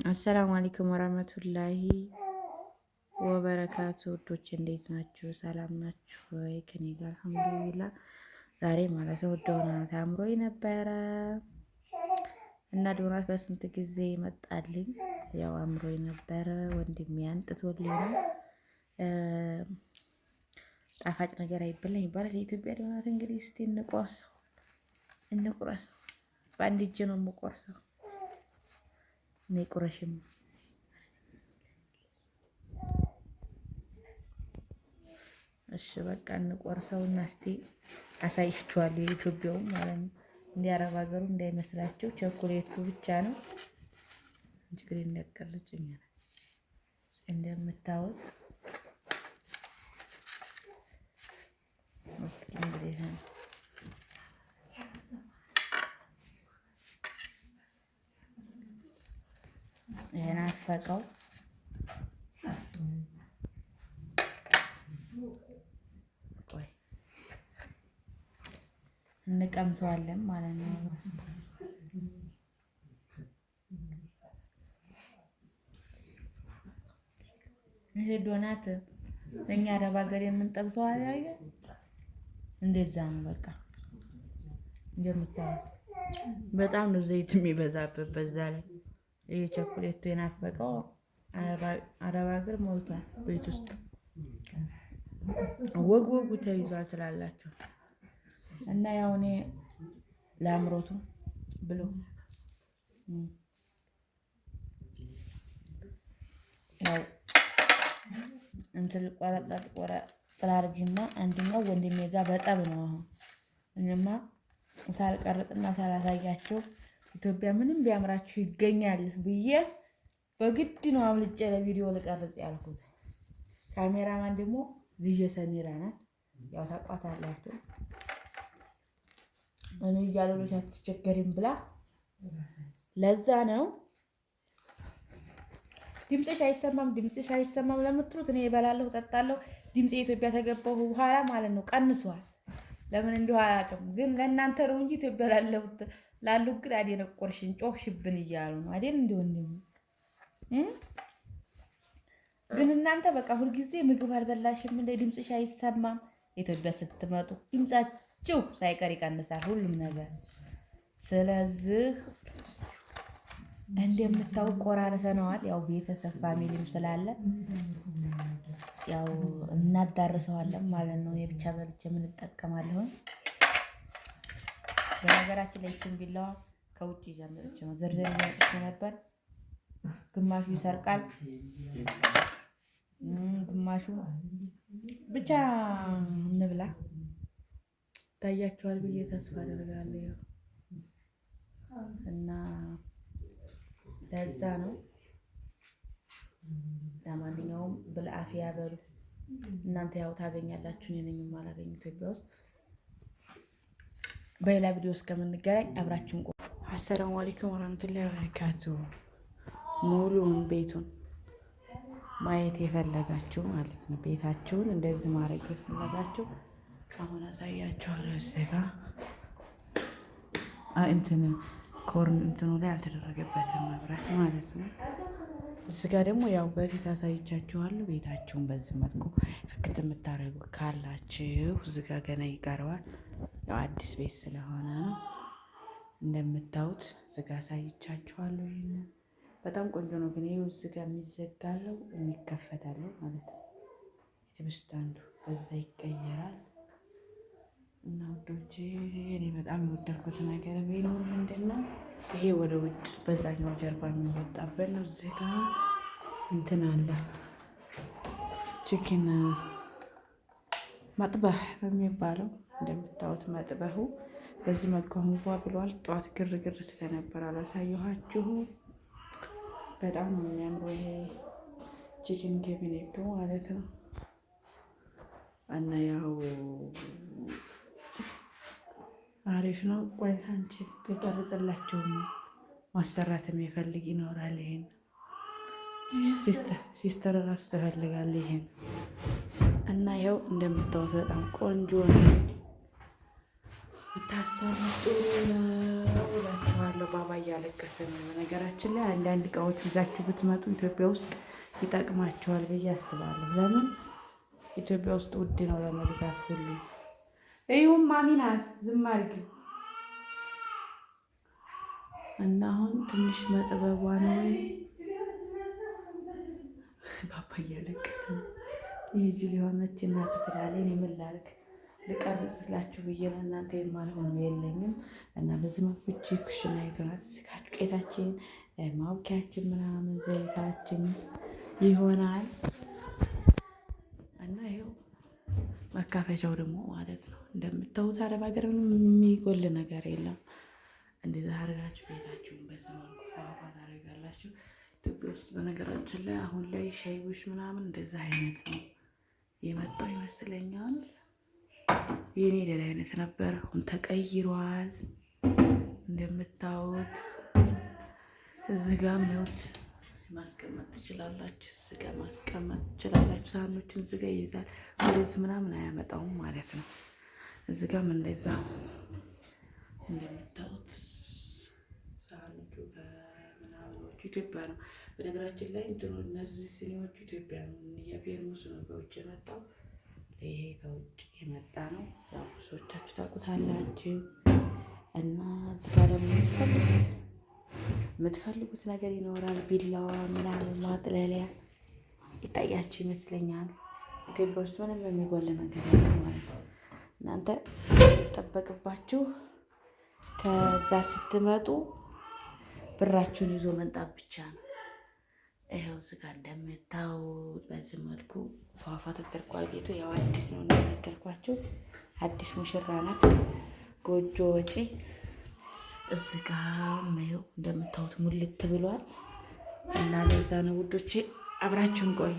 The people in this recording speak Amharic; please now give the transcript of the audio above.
አሰላሙ አለይኩም ወራህመቱላሂ ወበረካቱ። ውዶች እንዴት ናችሁ? ሰላም ናችሁ ወይ? ከኔ ጋር አልሐምዱሊላህ። ዛሬ ማለት ነው ዶናት አምሮኝ ነበረ እና ዶናት በስንት ጊዜ መጣልኝ። ያው አምሮኝ ነበረ ወንድሜ አንጥቶልኝ ነው። ጣፋጭ ነገር አይበላኝ ይባላል የኢትዮጵያ ዶናት። እንግዲህ እስቲ እንቁረሰው። በአንድ እጅ ነው የምቆርሰው። እኔ ቁረሽም እሺ በቃ እንቆርሰውና እስቲ አሳያችኋለሁ። የኢትዮጵያው ማለት ነው እንደ አረብ ሀገሩ እንዳይመስላችሁ ቸኮሌቱ ብቻ ነው እንጂ ግን እንደቀርጭኝ እንደምታዩት እስኪ እንግዲህ የናፈቀው ቆይ እንቀምሰዋለን ማለት ነው። ይሄ ዶናት እኛ አረብ ሀገር የምንጠብሰው አያየ እንደዛ ነው። በቃ እንደምታዩት በጣም ነው ዘይት የሚበዛበት። በዛ ላይ ይሄ ቸኮሌቱ የናፈቀው አረብ ሀገር ሞልቷል ቤት ውስጥ ወጉ ተይዟል ስላላቸው እና ያው እኔ ለአምሮቱ ብሎ ያው እንትን ቆራጥ አድርጊና አንደኛው ወንድሜ ጋር በጠብ ነው። አሁን እኔማ ሳልቀርጽና ሳላሳያቸው ኢትዮጵያ ምንም ቢያምራችሁ ይገኛል ብዬ በግድ ነው አምልጬ ለቪዲዮ ልቀርጽ ያልኩት። ካሜራማን ደግሞ ልጄ ሰሚራ ናት። ያው ታውቋታላችሁ። እኔ እያለሁልሽ አትቸገሪም ብላ ለዛ ነው። ድምፅሽ አይሰማም ለምትሉት እኔ እበላለሁ እጠጣለሁ። ድምፄ ኢትዮጵያ ተገባሁ በኋላ ማለት ነው ቀንሷል። ለምን እንዲሁ አላውቅም፣ ግን ለእናንተ ነው እንጂ ኢትዮጵያ ላሉ ግን አደነቆርሽን ጮህሽብን እያሉ ነው አይደል? እንዲሆን ግን እናንተ በቃ ሁልጊዜ ምግብ አልበላሽም እንደ ድምፅሽ አይሰማም። ኢትዮጵያ ስትመጡ ድምፃችሁ ሳይቀር ይቀንሳል ሁሉም ነገር። ስለዚህ እንደምታውቁ ቆራርሰነዋል። ያው ቤተሰብ ፋሚሊም ስላለ ያው እናዳርሰዋለን ማለት ነው። የብቻ በልቼ ምን እጠቀማለሁ። በነገራችን ላይ ይችን ቢላዋ ከውጭ ይዘምርች ነው ዝርዝር እያወጥቼ ነበር። ግማሹ ይሰርቃል፣ ግማሹ ብቻ እንብላ። ታያችኋል ብዬ ተስፋ አደርጋለሁ እና ለዛ ነው። ለማንኛውም ብልአፊያ በሉ እናንተ። ያው ታገኛላችሁ፣ እኔ ነኝ የማላገኝ ኢትዮጵያ ውስጥ። በሌላ ቪዲዮ እስከምንገናኝ አብራችሁን ቆዩ። አሰላሙ አለይኩም ወራህመቱላሂ ወበረካቱ። ሙሉውን ቤቱን ማየት የፈለጋችሁ ማለት ነው፣ ቤታችሁን እንደዚህ ማድረግ የፈለጋችሁ አሁን አሳያችኋለሁ። እዚህ ጋር እንትኑ ላይ አልተደረገበትም መብራት ማለት ነው። እዚህ ጋር ደግሞ ያው በፊት አሳይቻችኋለሁ። ቤታችሁን በዚህ መልኩ ፍክት የምታደርጉ ካላችሁ እዚህ ጋር ገና ይቀረዋል። ያው አዲስ ቤት ስለሆነ ነው። እንደምታዩት እዚህ ጋር አሳይቻችኋለሁ። ይሄንን በጣም ቆንጆ ነው። ግን ይሄው እዚህ ጋር የሚዘጋለው የሚከፈታለው ማለት ነው። የትብስታንዱ በዛ ይቀየራል። እና ውዶቼ እኔ በጣም የወደድኩት ነገር ቢኖር ምንድነው ይሄ ወደ ውጭ በዛኛው ጀርባ የሚወጣበት ነው። እዚህ ጋር እንትን አለ ቺክን መጥበህ በሚባለው እንደምታዩት መጥበሁ በዚህ መልኩ አንፏ ብሏል። ጠዋት ግርግር ስለነበር አላሳየኋችሁ። በጣም ነው የሚያምረው ይሄ ቺክን ካቢኔቱ ማለት ነው። እና ያው አሪፍ ነው። ቆይ አንቺ ተቀርጽላችሁ ማሰራት የሚፈልግ ይኖራል። ይሄን ሲስተር ራሱ ትፈልጋለች ይሄን። እና ያው እንደምታዩት በጣም ቆንጆ ነው። ብታሰሩ ጥሩ ነው እላችኋለሁ። ባባ እያለቀሰ ነው። ነገራችን ላይ አንዳንድ እቃዎች ይዛችሁ ብትመጡ ኢትዮጵያ ውስጥ ይጠቅማቸዋል ብዬ አስባለሁ። ለምን ኢትዮጵያ ውስጥ ውድ ነው ለመግዛት ሁሉ። ይሁም ማሚናት ዝም አድርጊው እና አሁን ትንሽ መጥበቧ ነው። ባባ እያለቀሰ ነው። ይህ ጅል የሆነች እናት ትላለች። እኔ ምን ላድርግ ልቀርጽላችሁ ብዬ ነው። እናንተ የማልሆነው የለኝም እና በዚህ መልኩ እጅ ኩሽና ይገናል። ስጋ ዱቄታችን፣ ማውኪያችን፣ ምናምን ዘይታችን ይሆናል እና ይኸው መካፈቻው ደግሞ ማለት ነው። እንደምታዩት አረብ ሀገር ምንም የሚጎል ነገር የለም። እንደዛ አድርጋችሁ ቤታችሁን በዚህ መልኩ ፏፏ ታደርጋላችሁ። ኢትዮጵያ ውስጥ በነገራችን ላይ አሁን ላይ ሻይ ቡሽ ምናምን እንደዛ አይነት ነው የመጣው ይመስለኛል። የኔ ሌላ አይነት ነበር፣ አሁን ተቀይሯል። እንደምታዩት እዚህ ጋር ሚውት ማስቀመጥ ትችላላችሁ። እዚህ ጋር ማስቀመጥ ትችላላችሁ። ሳህኖችን እዚህ ጋር ይይዛል። ወደዚህ ምናምን አያመጣውም ማለት ነው። እዚህ ጋርም እንደዛ እንደምታዩት ሳህኖቹ ምናምኖቹ ኢትዮጵያ ነው። በነገራችን ላይ እነዚህ ሲኒዎቹ ኢትዮጵያ ነው። የፔርሙስ ነው ከውጭ የመጣው። ይሄ ከውጭ የመጣ ነው። ያው ብዙዎቻችሁ ታውቁታላችሁ። እና እዚህ ጋር ደግሞ የምትፈልጉት ነገር ይኖራል። ቢላዋ ምናምን ማጥለሊያ ይታያችሁ ይመስለኛል። ኢትዮጵያ ውስጥ ምንም የሚጎል ነገር የለም ማለት ነው። እናንተ ጠበቅባችሁ ከዛ ስትመጡ ብራችሁን ይዞ መንጣት ብቻ ነው። ይኸው እዚህ ጋር እንደምታዩት በዚህ መልኩ ፏፏ ተደርጓል። ቤቱ ያው አዲስ ነው እንደነገርኳችሁ፣ አዲስ ሙሽራ ናት። ጎጆ ወጪ እዚህ ጋር ይኸው እንደምታዩት ሙልት ብሏል። እና ለዛ ነው ውዶቼ፣ አብራችሁን ቆዩ።